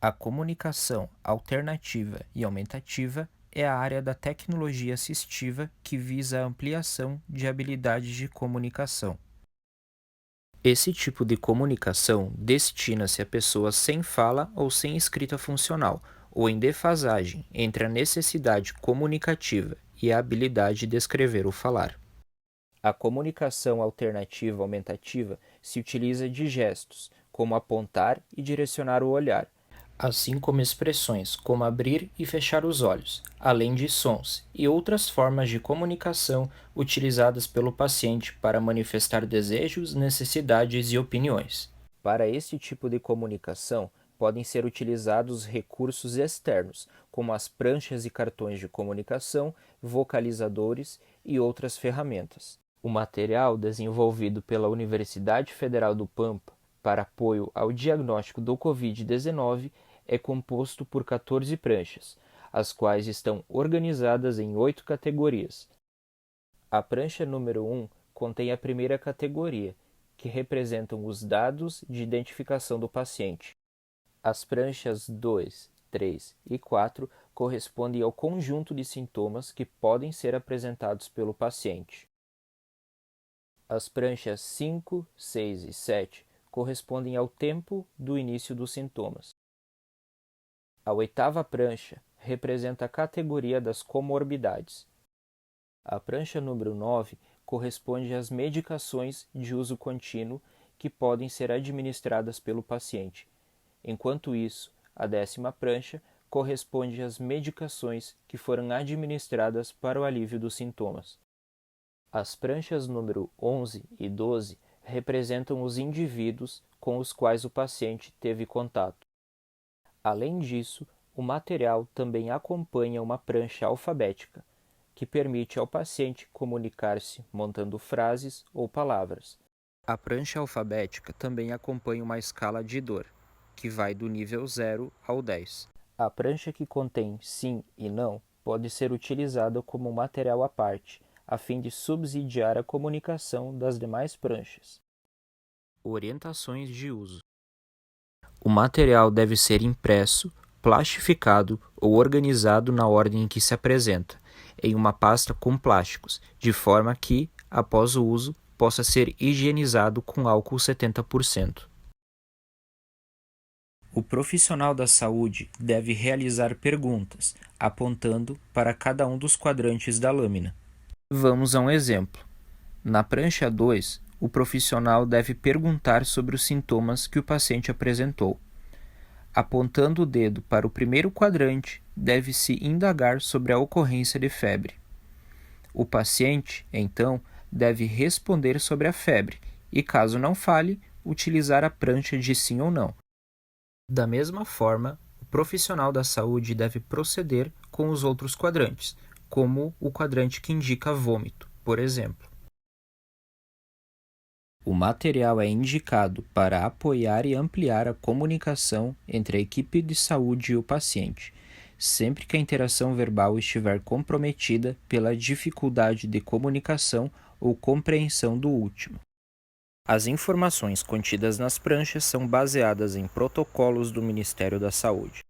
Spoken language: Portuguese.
A comunicação alternativa e aumentativa é a área da tecnologia assistiva que visa a ampliação de habilidades de comunicação. Esse tipo de comunicação destina-se a pessoas sem fala ou sem escrita funcional, ou em defasagem entre a necessidade comunicativa e a habilidade de escrever ou falar. A comunicação alternativa aumentativa se utiliza de gestos, como apontar e direcionar o olhar, assim como expressões como abrir e fechar os olhos, além de sons e outras formas de comunicação utilizadas pelo paciente para manifestar desejos, necessidades e opiniões. Para esse tipo de comunicação, podem ser utilizados recursos externos, como as pranchas e cartões de comunicação, vocalizadores e outras ferramentas. O material desenvolvido pela Universidade Federal do Pampa para apoio ao diagnóstico do Covid-19 é composto por 14 pranchas, as quais estão organizadas em 8 categorias. A prancha número 1 contém a primeira categoria, que representam os dados de identificação do paciente. As pranchas 2, 3 e 4 correspondem ao conjunto de sintomas que podem ser apresentados pelo paciente. As pranchas 5, 6 e 7 correspondem ao tempo do início dos sintomas. A oitava prancha representa a categoria das comorbidades. A prancha número 9 corresponde às medicações de uso contínuo que podem ser administradas pelo paciente. Enquanto isso, a 10ª prancha corresponde às medicações que foram administradas para o alívio dos sintomas. As pranchas número 11 e 12 representam os indivíduos com os quais o paciente teve contato. Além disso, o material também acompanha uma prancha alfabética, que permite ao paciente comunicar-se montando frases ou palavras. A prancha alfabética também acompanha uma escala de dor, que vai do nível 0 ao 10. A prancha que contém sim e não pode ser utilizada como material à parte, a fim de subsidiar a comunicação das demais pranchas. Orientações de uso. O material deve ser impresso, plastificado ou organizado na ordem em que se apresenta, em uma pasta com plásticos, de forma que, após o uso, possa ser higienizado com álcool 70%. O profissional da saúde deve realizar perguntas, apontando para cada um dos quadrantes da lâmina. Vamos a um exemplo. Na prancha 2, o profissional deve perguntar sobre os sintomas que o paciente apresentou. Apontando o dedo para o primeiro quadrante, deve-se indagar sobre a ocorrência de febre. O paciente, então, deve responder sobre a febre e, caso não fale, utilizar a prancha de sim ou não. Da mesma forma, o profissional da saúde deve proceder com os outros quadrantes, como o quadrante que indica vômito, por exemplo. O material é indicado para apoiar e ampliar a comunicação entre a equipe de saúde e o paciente, sempre que a interação verbal estiver comprometida pela dificuldade de comunicação ou compreensão do último. As informações contidas nas pranchas são baseadas em protocolos do Ministério da Saúde.